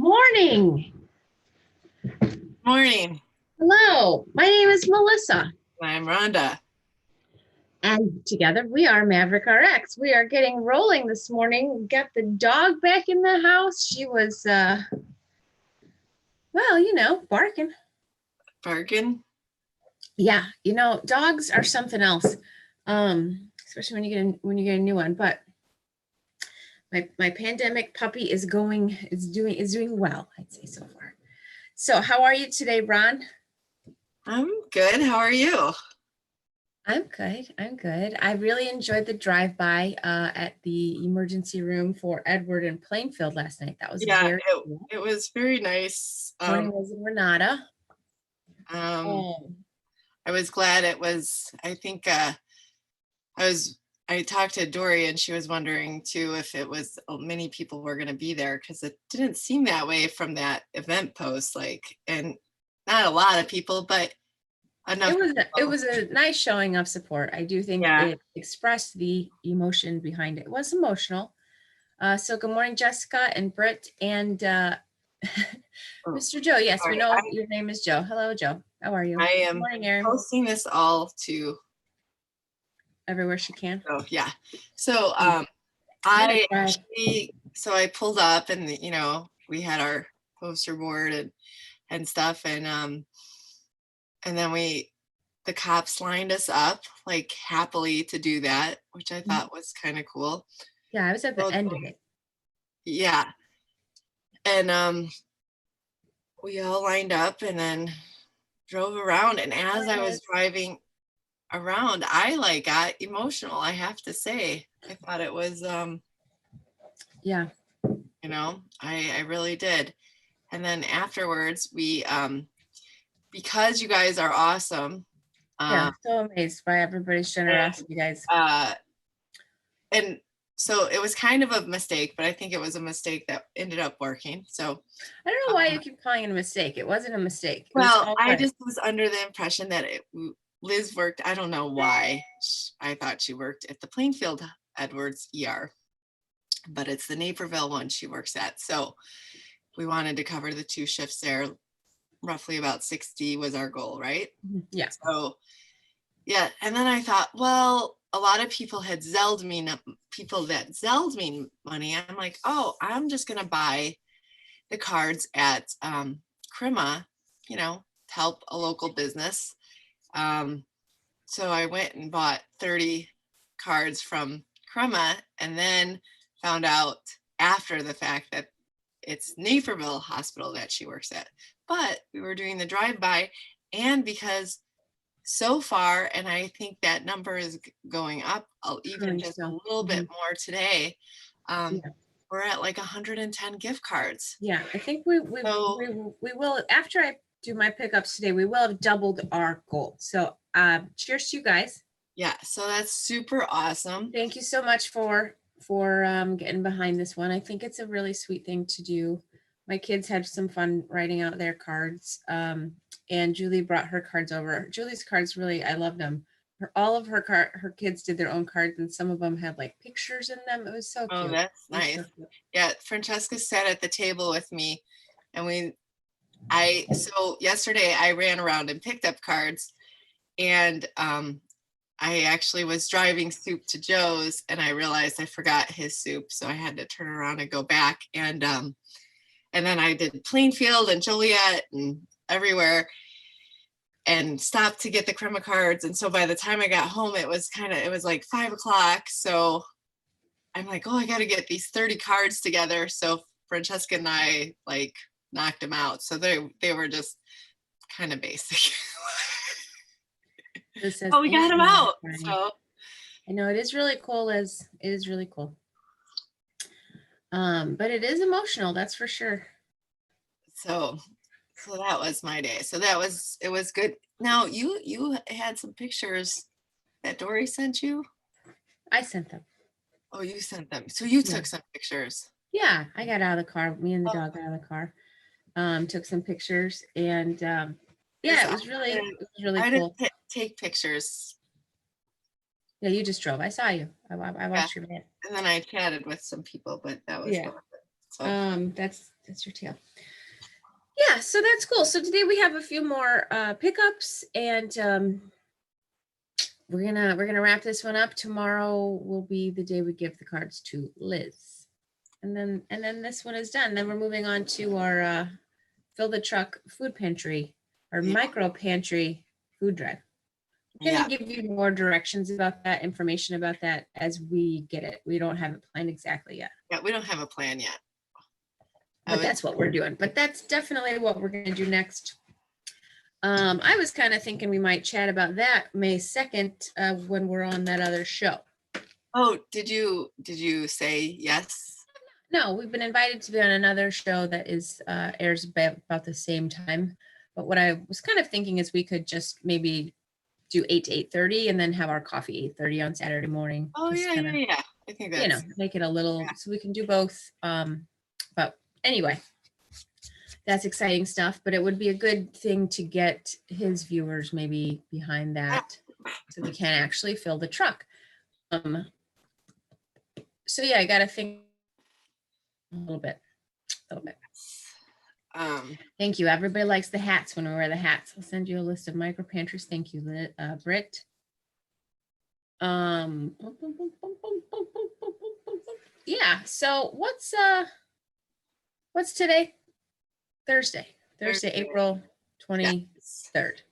morning. Morning. Hello, my name is Melissa, I'm Rhonda. and together we are MaverickRx. We are getting rolling this morning. We got the dog back in the house. She was, barking. Barking. Yeah, dogs are something else, especially when you get a new one. But my pandemic puppy is doing well, I'd say so far. So, how are you today, Ron? I'm good. How are you? I'm good. I really enjoyed the drive-by at the emergency room for Edward in Plainfield last night. That was very cool. It was very nice. Morning was in Renata. I was glad it was. I think I talked to Dory and she was wondering too if it was many people were going to be there because it didn't seem that way from that event post. And not a lot of people, but enough. It was a nice showing of support. I do think it expressed the emotion behind it. It was emotional. So good morning, Jessica and Britt and Mr. Joe. Yes, we know your name is Joe. Hello, Joe. How are you? I am morning, Erin. Posting this all to everywhere she can. Oh yeah. So I pulled up and we had our poster board and stuff and then the cops lined us up like happily to do that, which I thought was kind of cool. Yeah, I was at the end of it. Yeah. And we all lined up and then drove around, and as I was driving around, I got emotional, I have to say. I thought it was yeah, I really did. And then afterwards we because you guys are awesome. Yeah, so amazed by everybody's generosity, guys. And so it was kind of a mistake, but I think it was a mistake that ended up working. So I don't know why you keep calling it a mistake. It wasn't a mistake. Well, I just was under the impression that Liz worked. I don't know why. I thought she worked at the Plainfield Edwards ER, but it's the Naperville one she works at. So we wanted to cover the 2 shifts there. Roughly about 60 was our goal, right? Yeah. So yeah, and then I thought, well, a lot of people had Zelled me money. I'm like, oh, I'm just gonna buy the cards at Crema, to help a local business. So I went and bought 30 cards from Crema and then found out after the fact that it's Naperville Hospital that she works at. But we were doing the drive-by, and because so far, and I think that number is going up even just a little bit more today, we're at like 110 gift cards. Yeah, I think we will, after I do my pickups today, we will have doubled our goal. So cheers to you guys. Yeah, so that's super awesome. Thank you so much for getting behind this one. I think it's a really sweet thing to do. My kids had some fun writing out their cards, and Julie brought her cards over. Julie's cards, really, I loved them. All of her kids did their own cards, and some of them had like pictures in them. It was so cute. Oh, that's nice. So yeah, Francesca sat at the table with me, and so yesterday I ran around and picked up cards, and I actually was driving soup to Joe's, and I realized I forgot his soup, so I had to turn around and go back, and then I did Plainfield and Joliet and everywhere, and stopped to get the Crema cards. And so by the time I got home, it was like 5 o'clock. So I'm like, oh, I got to get these 30 cards together. So Francesca and I knocked them out. So they were just kind of basic. Oh, we got them out. So I know it is really cool, Liz. It is really cool. But it is emotional, that's for sure. So that was my day. So it was good. Now you had some pictures that Dory sent you. I sent them. Oh, you sent them. So you took some pictures. Yeah, I got out of the car. Me and the dog got out of the car. Took some pictures, and it was really cool. I didn't take pictures. Yeah, you just drove. I saw you. I watched your man. And then I chatted with some people, but that was So That's your tail. Yeah, so that's cool. So today we have a few more pickups, and we're gonna wrap this one up. Tomorrow will be the day we give the cards to Liz, and then this one is done. Then we're moving on to our fill the truck food pantry, or micro pantry food drive. We're gonna give you more directions about that, information about that as we get it. We don't have it planned exactly yet. Yeah, we don't have a plan yet. But that's what we're doing. But that's definitely what we're gonna do next. I was kind of thinking we might chat about that May 2nd when we're on that other show. Oh, did you say yes? No, we've been invited to be on another show that is airs about the same time. But what I was kind of thinking is we could just maybe do 8 to 8:30 and then have our coffee 8:30 on Saturday morning. Oh yeah. I think that's, make it a little, so we can do both. But anyway, that's exciting stuff, but it would be a good thing to get his viewers maybe behind that so we can actually fill the truck. So yeah, I got to think a little bit. Thank you. Everybody likes the hats when we wear the hats. I'll send you a list of micro pantries. Thank you, Britt. Yeah. So what's today? Thursday, April 23rd.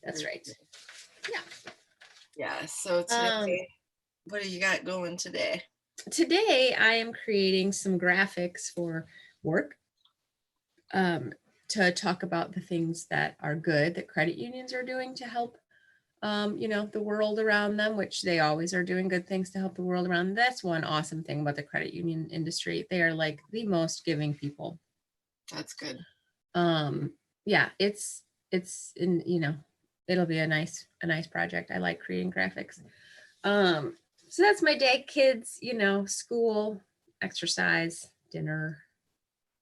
That's right. Yeah. Yeah. So today, what do you got going today? Today, I am creating some graphics for work to talk about the things that are good that credit unions are doing to help, the world around them, which they always are doing good things to help the world around them. That's one awesome thing about the credit union industry. They are like the most giving people. That's good. Yeah, it's in, it'll be a nice project. I like creating graphics. So that's my day, kids, school, exercise, dinner,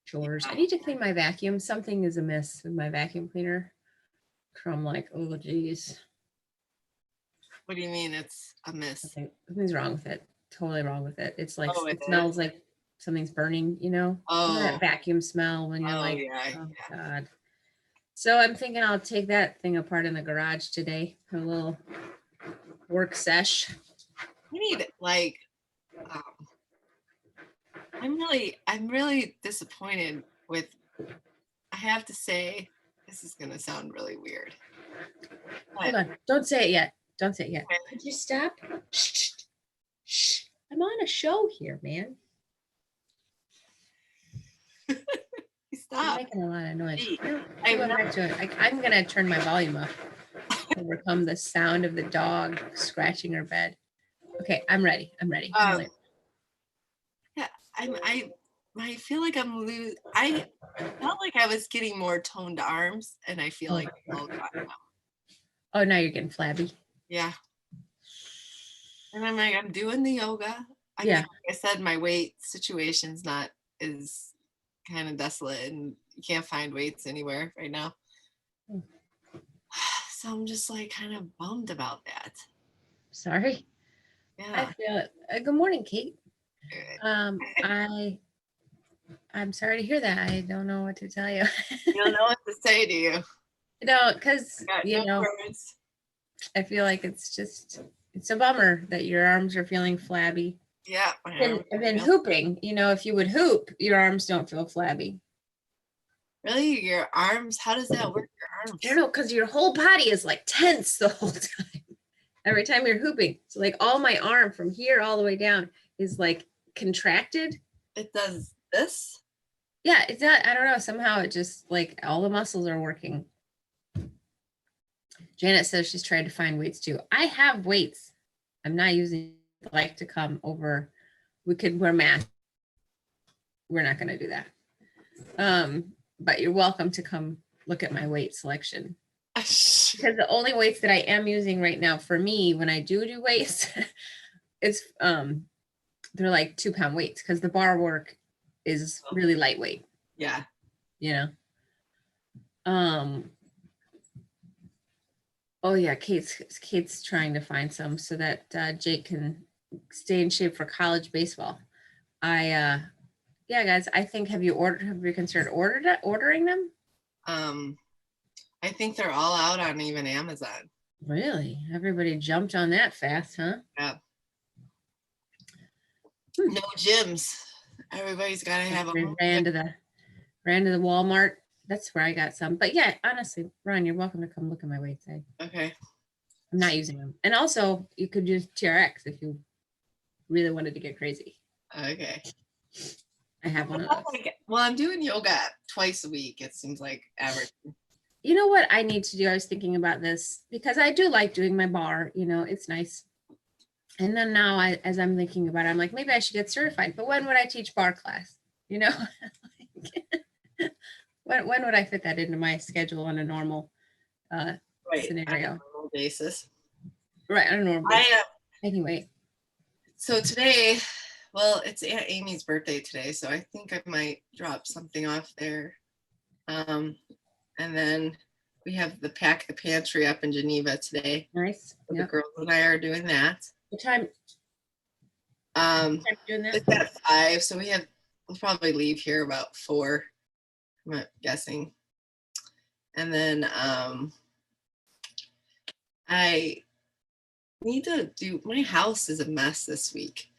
chores. I need to clean my vacuum. Something is amiss with my vacuum cleaner. So I'm like, oh geez. What do you mean it's amiss? Something's wrong with it. Totally wrong with it. It's like, it smells like something's burning, that vacuum smell when you're like, oh God. So I'm thinking I'll take that thing apart in the garage today for a little work sesh. We need I'm really disappointed with, I have to say, this is gonna sound really weird. Hold on, don't say it yet. Could you stop? Shh. I'm on a show here, man. Stop. You're making a lot of noise. I'm gonna turn my volume up. Overcome the sound of the dog scratching her bed. Okay, I'm ready. Yeah, I feel like I felt like I was getting more toned arms, and I feel like all gone now. Oh, now you're getting flabby. Yeah. And I'm like, I'm doing the yoga. I Yeah. mean, like I said, my weight situation's is kind of desolate, and you can't find weights anywhere right now. So I'm just like kind of bummed about that. Sorry. Yeah. I feel it. Good morning, Kate. I'm sorry to hear that. I don't know what to tell you. You don't know what to say, do you? No, because words. I feel like it's a bummer that your arms are feeling flabby. Yeah. I've been hooping. If you would hoop, your arms don't feel flabby. Really? Your arms? How does that work? Your arms? I don't know, because your whole body is like tense the whole time. Every time you're hooping. So like all my arm from here all the way down is like contracted. It does this? Yeah, it's not, I don't know. Somehow it just like all the muscles are working. Janet says she's trying to find weights too. I have weights. I'm not using, like to come over. We could wear masks. We're not going to do that. But you're welcome to come look at my weight selection. Because the only weights that I am using right now for me, when I do weights, it's they're like 2-pound weights because the bar work is really lightweight. Yeah. Oh yeah, Kate's trying to find some so that Jake can stay in shape for college baseball. I yeah, guys, I think, have you considered ordering them? I think they're all out on even Amazon. Really? Everybody jumped on that fast, huh? Yeah. No gyms. Everybody's got to have a home Ran gym. to the Walmart. That's where I got some. But yeah, honestly, Ron, you're welcome to come look at my weights. Okay. I'm not using them. And also, you could use TRX if you really wanted to get crazy. Okay. I have one of those. Well, I'm doing yoga twice a week. It seems like average. You know what I need to do? I was thinking about this because I do like doing my bar. It's nice. And then now, as I'm thinking about it, I'm like, maybe I should get certified. But when would I teach bar class? When would I fit that into my schedule on a normal scenario? On a normal basis. Right, on a normal basis. Anyway. So today, well, it's Aunt Amy's birthday today, so I think I might drop something off there. And then we have the pack the pantry up in Geneva today. Nice. So yep. The girls and I are doing that. What time? Doing that? It's at 5, so we'll probably leave here about 4, I'm guessing. And then I need to my house is a mess this week.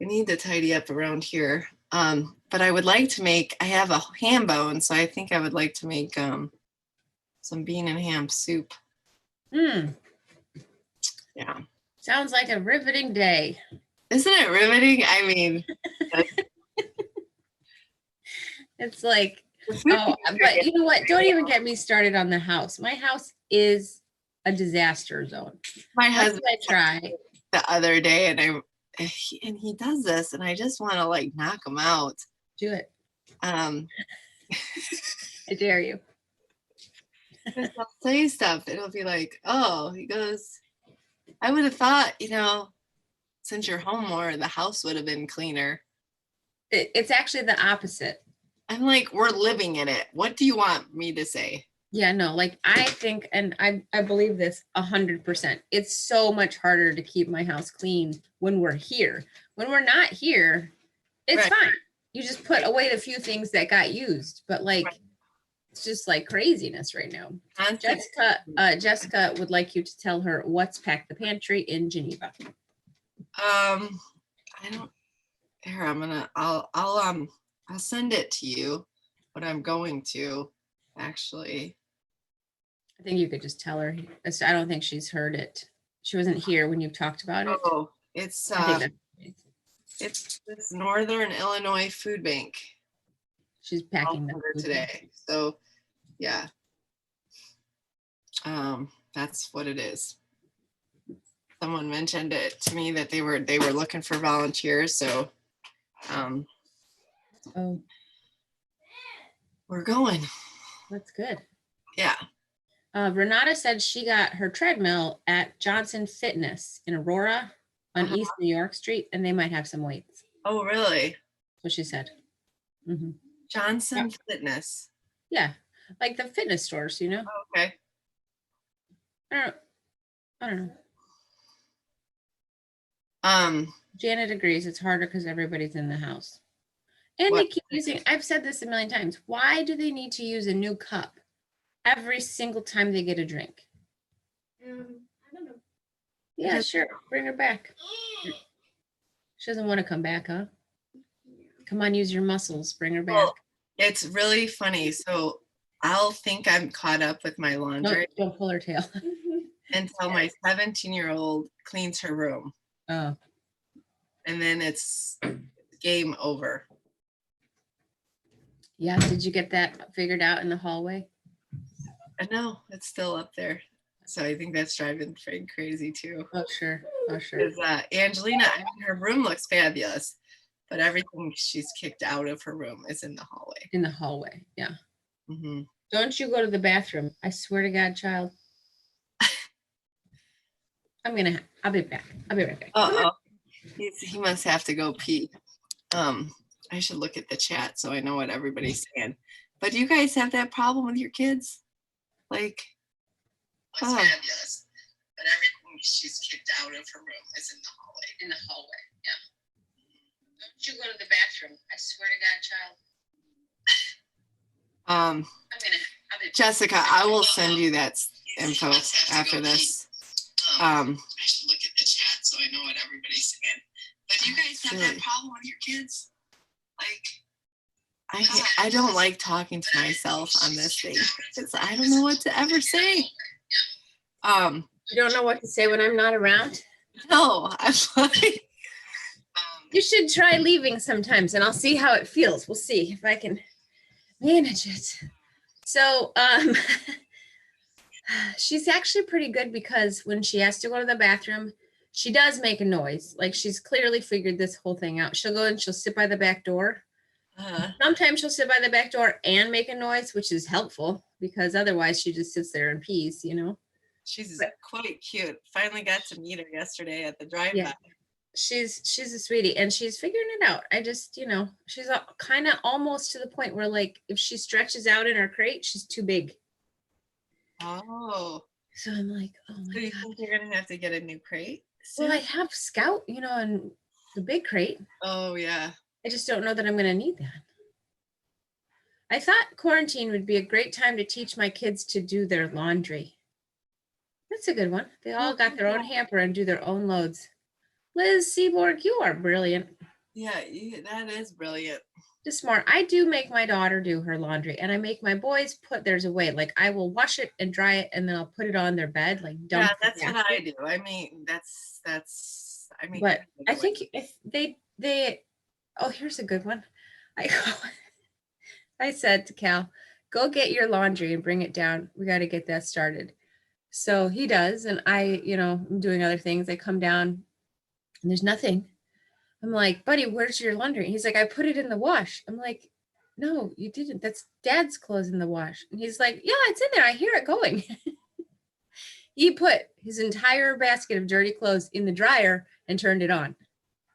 I need to tidy up around here. But I would like to I have a ham bone, so I think I would like to make some bean and ham soup. Yeah. Sounds like a riveting day. Isn't it riveting? I mean, it's like, oh, but you know what? Don't even get me started on the house. My house is a disaster zone. My husband tried the other day, and he does this, and I just want to like knock him out. Do it. I dare you. I'll say stuff. It'll be like, oh, he goes, I would have thought, since you're home more, the house would have been cleaner. It's actually the opposite. I'm like, we're living in it. What do you want me to say? Yeah, no, like I think, and I believe this 100%. It's so much harder to keep my house clean when we're here. When we're not here, it's fine. You just put away the few things that got used, but it's just like craziness right now. Jessica would like you to tell her what's packed the pantry in Geneva. I don't. Here, I'll send it to you. What I'm going to, actually. I think you could just tell her. I don't think she's heard it. She wasn't here when you talked about it. Oh, it's this Northern Illinois Food Bank. She's packing them today. So, yeah. That's what it is. Someone mentioned it to me that they were looking for volunteers. So, we're going. That's good. Yeah. Renata said she got her treadmill at Johnson Fitness in Aurora on East New York Street, and they might have some weights. Oh, really? That's what she said. Mm-hmm. Johnson Fitness. Yeah, like the fitness stores, Oh, okay. I don't know. Janet agrees it's harder because everybody's in the house. And they keep using, I've said this a million times, why do they need to use a new cup every single time they get a drink? I don't know. Yeah, sure. Bring her back. She doesn't want to come back, huh? Come on, use your muscles. Bring her back. Well, it's really funny. So I'll think I'm caught up with my laundry. No, don't pull her tail. Until my 17-year-old cleans her room. Oh. And then it's game over. Yeah. Did you get that figured out in the hallway? I know. It's still up there. So I think that's driving Frank crazy too. Oh, sure. Because Angelina, her room looks fabulous, but everything she's kicked out of her room is in the hallway. In the hallway, yeah. Mm-hmm. Don't you go to the bathroom. I swear to God, child. I'll be back. I'll be right back. Uh-oh. He must have to go pee. I should look at the chat so I know what everybody's saying. But do you guys have that problem with your kids? Like, it's fabulous. But everything she's kicked out of her room is in the hallway. In the hallway, Don't you go to the bathroom. I swear to God, child. Jessica, I will send you that info after this. I should look at the chat so I know what everybody's saying. But do you guys have that problem with your kids? Like, I don't like talking to myself on this thing because I don't know what to ever say. You don't know what to say when I'm not around? No, I'm like, you should try leaving sometimes and I'll see how it feels. We'll see if I can manage it. So, she's actually pretty good because when she has to go to the bathroom, she does make a noise. Like she's clearly figured this whole thing out. She'll go and she'll sit by the back door. Sometimes she'll sit by the back door and make a noise, which is helpful because otherwise she just sits there in peace, you know. She's quite cute. Finally got to meet her yesterday at the drive-by. Yeah. She's a sweetie and she's figuring it out. I just, you know, she's kind of almost to the point where like if she stretches out in her crate, she's too big. Oh. So I'm like, oh my God. So you think you're gonna have to get a new crate soon? Well, I have Scout, you know, and the big crate. Oh yeah. I just don't know that I'm gonna need that. I thought quarantine would be a great time to teach my kids to do their laundry. That's a good one. They all got their own hamper and do their own loads. Liz Seaborg, you are brilliant. Yeah, that is brilliant. Just smart. I do make my daughter do her laundry and I make my boys put theirs away. Like I will wash it and dry it and then I'll put it on their bed. Like dump. Yeah, that's what I do. I mean, I mean, but I think if they oh, here's a good one. I said to Cal, go get your laundry and bring it down. We got to get that started. So he does. And I, you know, I'm doing other things. I come down and there's nothing. I'm like, buddy, where's your laundry? He's like, I put it in the wash. I'm like, no, you didn't. That's Dad's clothes in the wash. And he's like, yeah, it's in there. I hear it going. He put his entire basket of dirty clothes in the dryer and turned it on.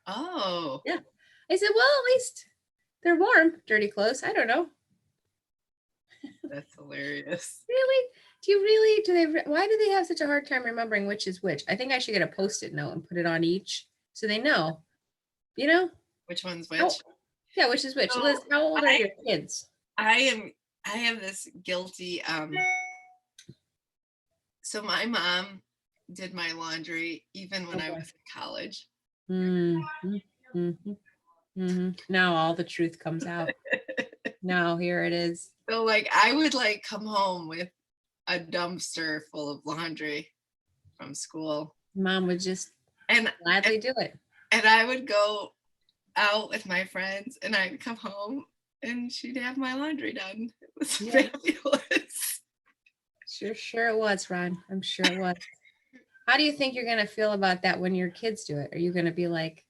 Oh. Yeah. I said, well, at least they're warm, dirty clothes. I don't know. That's hilarious. Really? Why do they have such a hard time remembering which is which? I think I should get a Post-it note and put it on each so they know, you know? Which one's which? Yeah, which is which. So, Liz, how old are your kids? I have this guilty, so my mom did my laundry even when I was in college. Mm-hmm. Mm-hmm. Mm-hmm. Now all the truth comes out. Now here it is. So like I would like come home with a dumpster full of laundry from school. Mom would just gladly do it. And I would go out with my friends and I'd come home and she'd have my laundry done. It was fabulous. Sure it was, Ron. I'm sure it was. How do you think you're going to feel about that when your kids do it? Are you going to be like,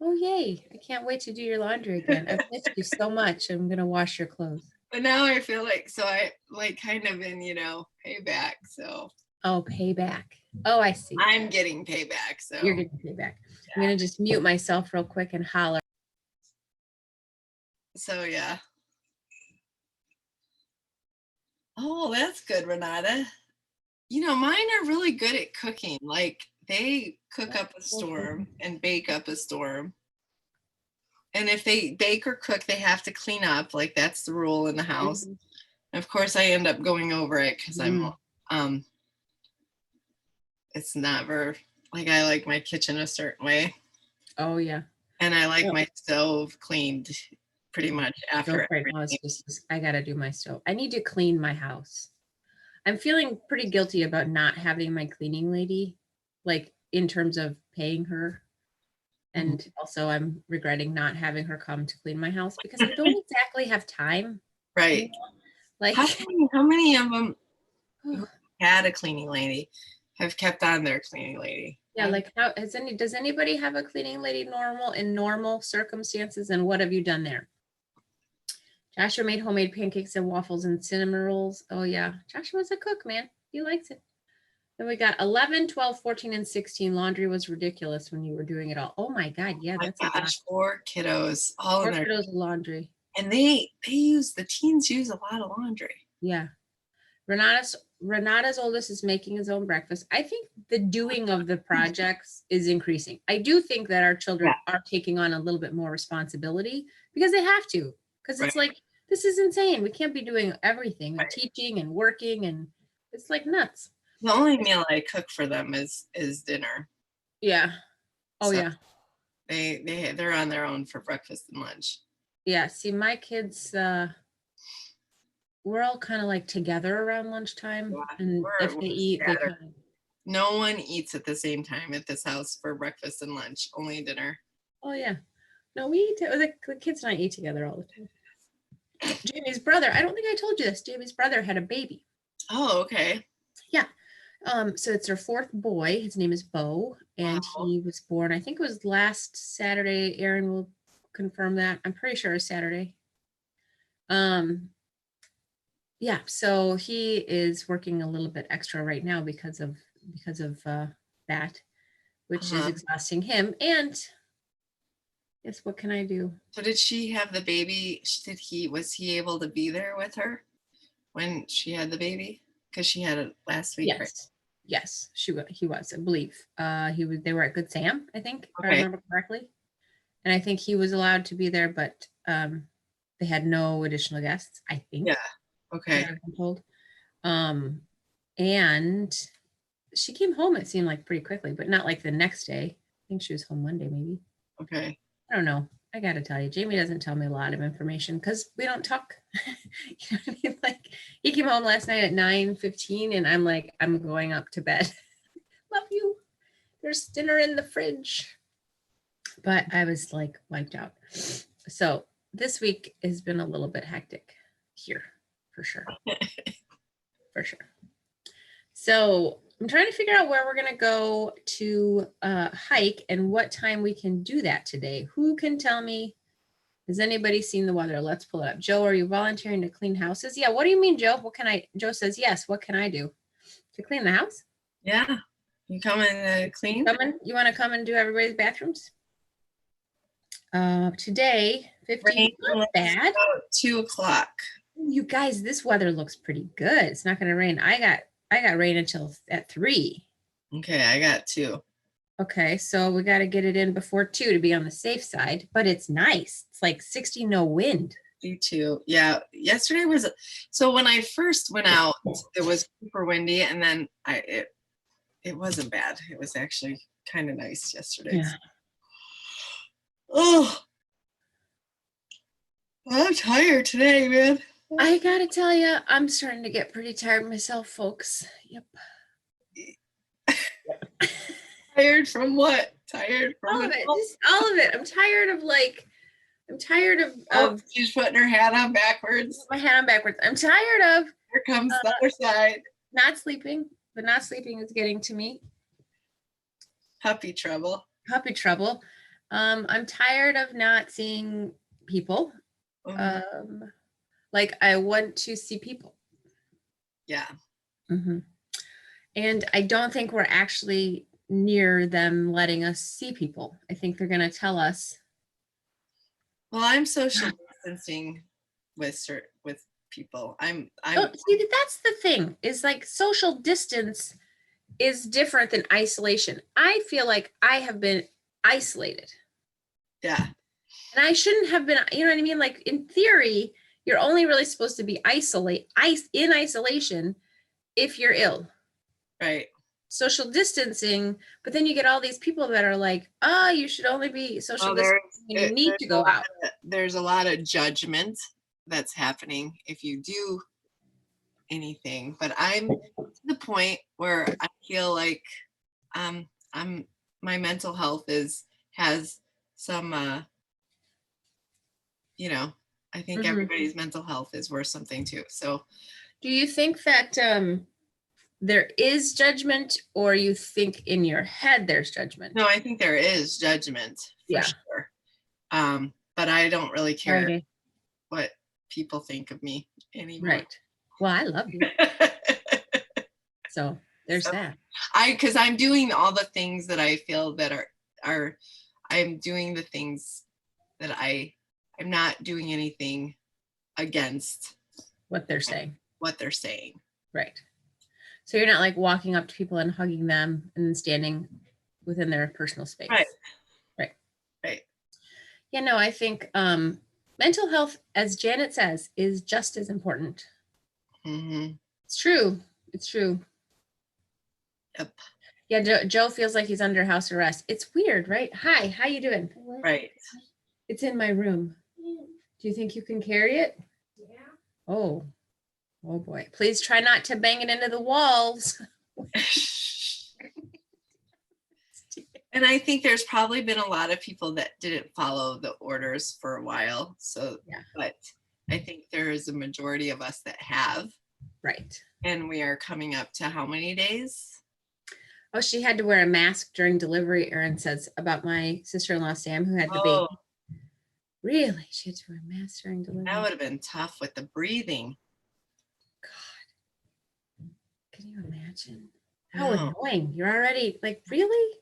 oh, yay, I can't wait to do your laundry again. I've missed you so much. I'm going to wash your clothes. But now I feel like, so I like kind of in, you know, payback. So. Oh, payback. Oh, I see. I'm getting payback. So. You're getting payback. Yeah. I'm going to just mute myself real quick and holler. So, yeah. Oh, that's good, Renata. You know, mine are really good at cooking. Like they cook up a storm and bake up a storm. And if they bake or cook, they have to clean up. Like that's the rule in the house. Mm-hmm. And of course, I end up going over it because I'm, it's never like I like my kitchen a certain way. Oh, yeah. And I like my stove cleaned pretty much after. Right now it's just, I got to do my stove. I need to clean my house. I'm feeling pretty guilty about not having my cleaning lady, like in terms of paying her. And also I'm regretting not having her come to clean my house because I don't exactly have time. Right. You know? Like how many of them who had a cleaning lady have kept on their cleaning lady? Yeah. Like does anybody have a cleaning lady in normal circumstances? And what have you done there? Joshua made homemade pancakes and waffles and cinnamon rolls. Oh yeah. Joshua's a cook, man. He likes it. Then we got 11, 12, 14, and 16. Laundry was ridiculous when you were doing it all. Oh my God. Yeah. That's a lot. 4 kiddos. All in their kiddos of laundry. And the teens use a lot of laundry. Yeah. Renata's oldest is making his own breakfast. I think the doing of the projects is increasing. I do think that our children are taking on a little bit more responsibility because they have to. Because it's like, this is insane. We can't be doing everything and teaching and working, and it's like nuts. The only meal I cook for them is dinner. Yeah. Oh, So yeah. They're on their own for breakfast and lunch. Yeah. See, my kids, we're all kind of like together around lunchtime, and if they eat, they kind of. No one eats at the same time at this house for breakfast and lunch, only dinner. Oh, yeah. No, we eat, the kids and I eat together all the time. Jamie's brother, I don't think I told you this, Jamie's brother had a baby. Oh, okay. Yeah. So it's their fourth boy. His name is Bo, and he was born, I think it was last Saturday. Aaron will confirm that. I'm pretty sure it's Saturday. Yeah, so he is working a little bit extra right now because of that, which is exhausting him. And yes, what can I do? So did she have the baby? Was he able to be there with her when she had the baby? Because she had it last week. Yes. Right? Yes, he was, I believe. They were at Good Sam, I think, if I remember correctly. And I think he was allowed to be there, but they had no additional guests, I think. Yeah. Okay. I've been told. And she came home, it seemed like, pretty quickly, but not like the next day. I think she was home Monday, maybe. Okay. I don't know. I got to tell you, Jamie doesn't tell me a lot of information because we don't talk. You know what I mean? Like, he came home last night at 9:15 and I'm like, I'm going up to bed. Love you. There's dinner in the fridge. But I was like wiped out. So this week has been a little bit hectic here, for sure. For sure. So I'm trying to figure out where we're going to go to hike and what time we can do that today. Who can tell me? Has anybody seen the weather? Let's pull it up. Joe, are you volunteering to clean houses? Yeah. What do you mean, Joe? Joe says, yes. What can I do? To clean the house? Yeah. You come and clean? You want to come and do everybody's bathrooms? Today, 15, not bad. About 2:00. You guys, this weather looks pretty good. It's not going to rain. I got rain until at 3. Okay, I got 2. Okay, so we got to get it in before 2 to be on the safe side, but it's nice. It's like 60, no wind. Me yeah. Yesterday was, so when I first went out, it was super windy, and then it wasn't bad. It was actually kind of nice yesterday. Yeah. Oh, I'm tired today, man. I gotta tell you, I'm starting to get pretty tired myself, folks. Yep. Tired from what? Tired from all of it. Just all of it. I'm tired of she's putting her hat on backwards. My hat on backwards. I'm tired of. Here comes the other side. Not sleeping. The not sleeping is getting to me. Puppy trouble. Puppy trouble. I'm tired of not seeing people. Like, I want to see people. Yeah. Mm-hmm. And I don't think we're actually near them letting us see people. I think they're going to tell us. Well, I'm social distancing with people. I'm see, that's the thing, is like social distance is different than isolation. I feel like I have been isolated. Yeah. And I shouldn't have been, you know what I mean? Like, in theory, you're only really supposed to be in isolation if you're ill. Right. Social distancing, but then you get all these people that are like, oh, you should only be social distancing when you need to go out. There's a lot of judgment that's happening if you do anything, but I'm to the point where I feel like my mental health has some I think everybody's mental health is worth something too. So do you think that there is judgment, or you think in your head there's judgment? No, I think there is judgment for sure. But I don't really care what people think of me anymore. Right. Well, I love you. So there's that. Because I'm doing all the things that I feel that I'm doing the things that I'm not doing anything against what they're saying. Right. So you're not like walking up to people and hugging them and then standing within their personal space. Right. Right. Right. Yeah, no, I think mental health, as Janet says, is just as important. It's true. It's true. Yep. Yeah, Joe feels like he's under house arrest. It's weird, right? Hi, how you doing? Right. It's in my room. Do you think you can carry it? Yeah. Oh boy. Please try not to bang it into the walls. And I think there's probably been a lot of people that didn't follow the orders for a while. So, yeah. But I think there is a majority of us that have. Right. And we are coming up to how many days? Oh, she had to wear a mask during delivery, Erin says, about my sister-in-law, Sam, who had the baby. Really? She had to wear a mask during delivery? That would have been tough with the breathing. God. Can you imagine? How annoying. You're already like, really?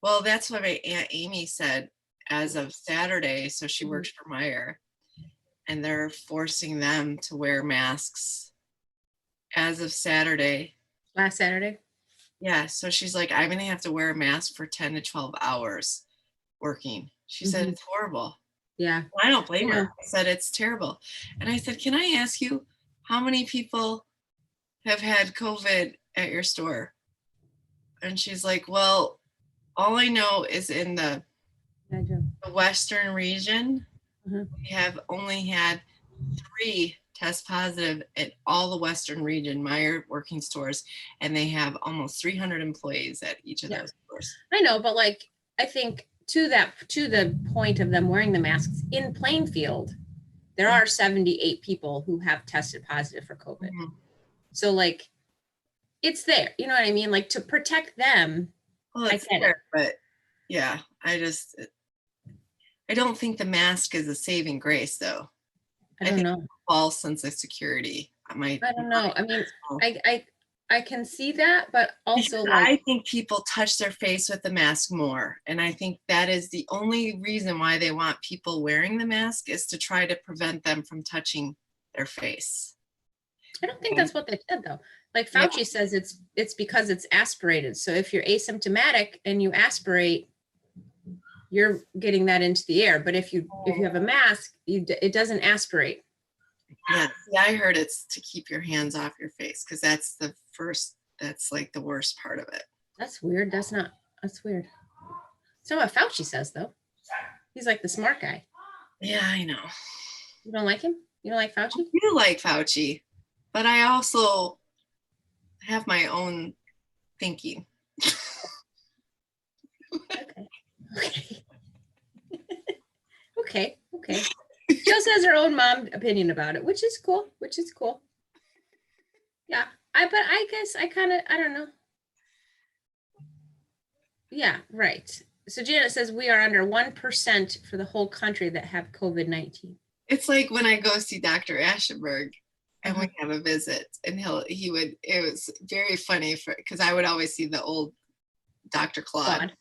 Well, that's what my Aunt Amy said as of Saturday. So she works for Meyer, and they're forcing them to wear masks as of Saturday. Last Saturday? Yeah. So she's like, I'm going to have to wear a mask for 10 to 12 hours working. She said, it's horrible. Yeah. I don't blame her. I said, it's terrible. And I said, can I ask you how many people have had COVID at your store? And she's like, well, all I know is in the Western region, we have only had 3 test positive at all the Western region, Meyer working stores, and they have almost 300 employees at each of those stores. I know, but like, I think to the point of them wearing the masks in Plainfield, there are 78 people who have tested positive for COVID. So like, it's there, you know what I mean? Like, to protect them. Well, it's there, but yeah, I don't think the mask is a saving grace, though. I don't know. False sense of security. I don't know. I mean, I can see that, but also I think people touch their face with the mask more. And I think that is the only reason why they want people wearing the mask, is to try to prevent them from touching their face. I don't think that's what they said, though. Like Fauci says, it's because it's aspirated. So if you're asymptomatic and you aspirate, you're getting that into the air. But if you have a mask, it doesn't aspirate. Yeah, I heard it's to keep your hands off your face, because that's like the worst part of it. That's weird. That's weird. So what Fauci says, though. He's like the smart guy. Yeah, I know. You don't like him? You don't like Fauci? I do like Fauci, but I also have my own thinking. Okay. Jill says her own mom opinion about it, which is cool. Yeah. But I guess I don't know. Yeah, right. So Janet says we are under 1% for the whole country that have COVID-19. It's like when I go see Dr. Ashenberg and we have a visit, and it was very funny because I would always see the old Dr. Claude.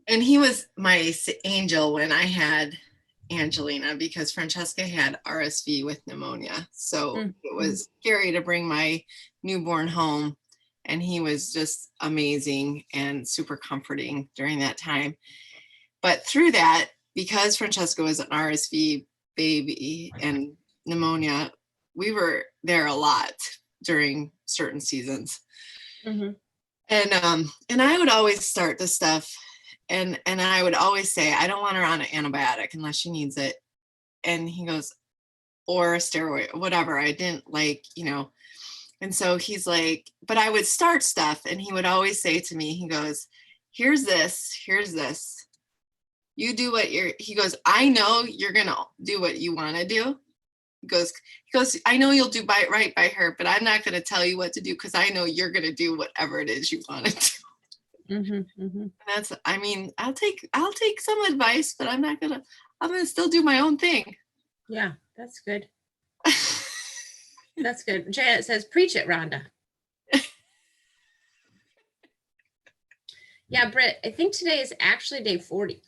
And he was my angel when I had Angelina, because Francesca had RSV with pneumonia. So it was scary to bring my newborn home, and he was just amazing and super comforting during that time. But through that, because Francesca was an RSV baby and pneumonia, we were there a lot during certain seasons. And I would always start the stuff, and I would always say, I don't want her on an antibiotic unless she needs it. And he goes, or a steroid, whatever. I didn't like, and so he's like, but I would start stuff, and he would always say to me, he goes, here's this. You do he goes, I know you're going to do what you want to do. He goes, I know you'll do right by her, but I'm not going to tell you what to do, because I know you're going to do whatever it is you want to do. That's, I'll take some advice, but I'm going to still do my own thing. Yeah, that's good. That's good. Janet says, preach it, Rhonda. Yeah, Britt, I think today is actually day 40.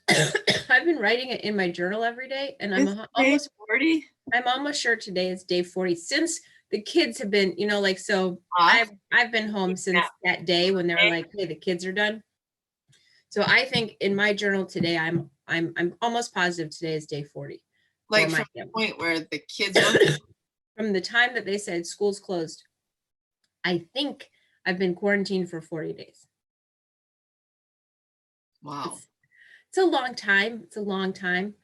I've been writing it in my journal every day, and I'm almost 40. I'm almost sure today is day 40 since the kids have been, like, so Off. I've been home since that day when they were like, hey, the kids are done. So I think in my journal today, I'm almost positive today is day 40 for Like my from the family. point where the kids were From the time that they said school's closed, I think I've been quarantined for 40 days. wow. It's a long time. It's a long time.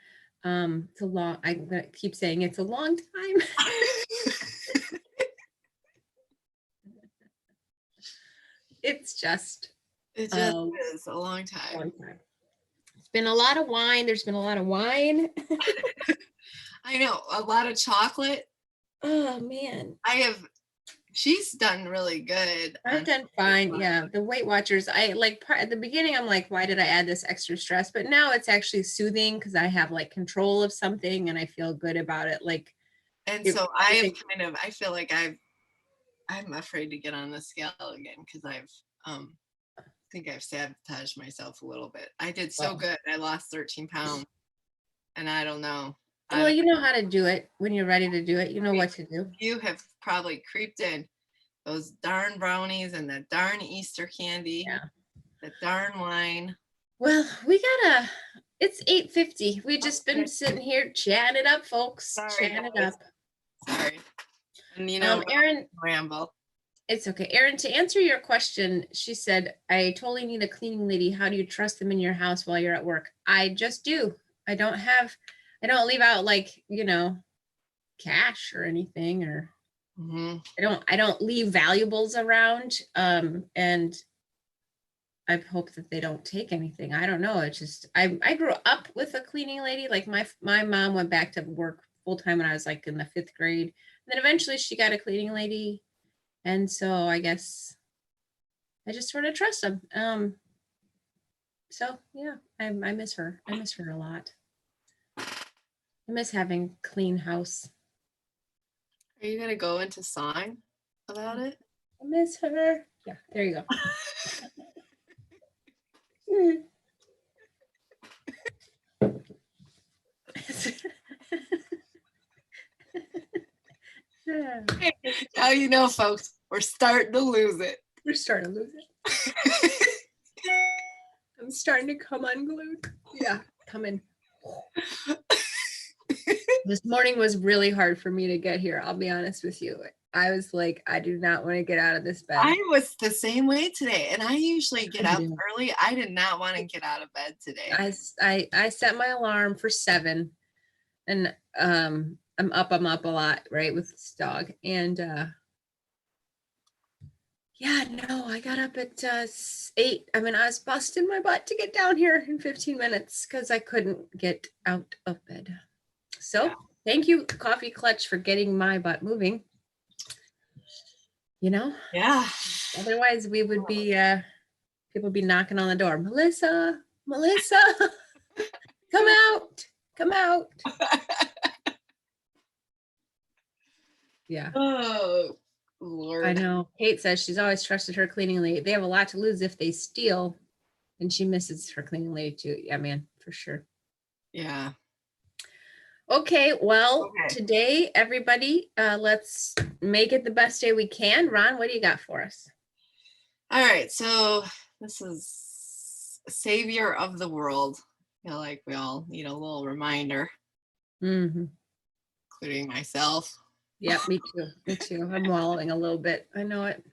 It's a long, I'm gonna keep saying it's a long time. It's just It just a is a long time. long time. It's been a lot of wine. There's been a lot of wine. I know, a lot of chocolate. Oh man. She's done really good. I've done fine. Yeah. The Weight Watchers, I like at the beginning, I'm like, why did I add this extra stress? But now it's actually soothing because I have like control of something and I feel good about it. Like, And so I feel like I'm afraid to get on the scale again because think I've sabotaged myself a little bit. I did so good. I lost 13 pounds and I don't know. Well, you know how to do it when you're ready to do it. You know what to do. You have probably creeped in those darn brownies and the darn Easter candy, the darn wine. Well, it's 8:50. We just been sitting here chatting it up, folks. Chatting it up. Sorry. And Erin, ramble. It's okay. Erin, to answer your question, she said, I totally need a cleaning lady. How do you trust them in your house while you're at work? I just do. I don't leave out like, cash or anything, or I don't leave valuables around. And I hope that they don't take anything. I don't know. It's just, I grew up with a cleaning lady. Like my mom went back to work full time when I was like in the 5th grade. And then eventually she got a cleaning lady. And so I guess I just sort of trust them. So yeah, I miss her. I miss her a lot. I miss having clean house. Are you going to go into song about it? I miss her. Yeah, there you go. Now you know, folks, we're starting to lose it. We're starting to lose it. I'm starting to come unglued. Yeah, coming. This morning was really hard for me to get here. I'll be honest with you. I was like, I do not want to get out of this bed. I was the same way today, and I usually get up early. I did not want to get out of bed today. I set my alarm for 7, and I'm up a lot, right, with this dog. And yeah, no, I got up at 8. I mean, I was busting my butt to get down here in 15 minutes because I couldn't get out of bed. So thank you, Coffee Clutch, for getting my butt moving. Yeah. Otherwise, we would be people would be knocking on the door. Melissa, come out. Yeah. Oh, Lord. I know. Kate says she's always trusted her cleaning lady. They have a lot to lose if they steal, and she misses her cleaning lady too. Yeah, man, for sure. Yeah. Okay, well, today, everybody, let's make it the best day we can. Ron, what do you got for us? All right, so this is Savior of the World. I feel like we all need a little reminder, including myself. Yep, me too. I'm wallowing a little bit. I know it.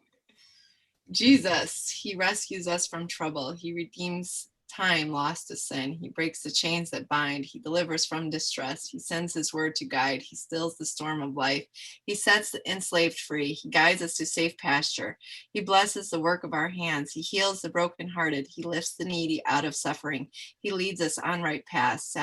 Jesus, he rescues us from trouble. He redeems time lost to sin. He breaks the chains that bind. He delivers from distress. He sends his word to guide. He stills the storm of life. He sets the enslaved free. He guides us to safe pasture. He blesses the work of our hands. He heals the brokenhearted. He lifts the needy out of suffering. He leads us on right paths.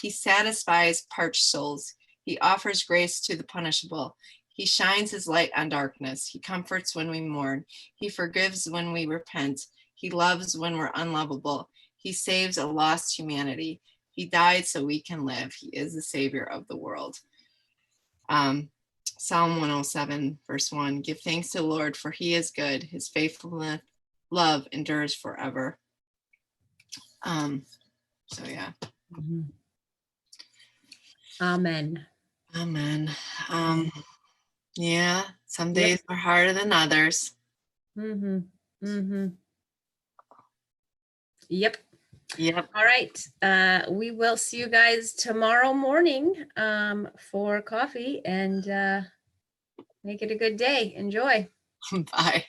He satisfies parched souls. He offers grace to the punishable. He shines his light on darkness. He comforts when we mourn. He forgives when we repent. He loves when we're unlovable. He saves a lost humanity. He died so we can live. He is the Savior of the world. Psalm 107, verse 1. Give thanks to the Lord, for he is good. His faithfulness, love endures forever. So yeah. Amen. Amen. Yeah, some Yep. days are harder than others. Mm-hmm. Mm-hmm. Yep. Yep. All right. We will see you guys tomorrow morning for coffee, and make it a good day. Enjoy. Bye.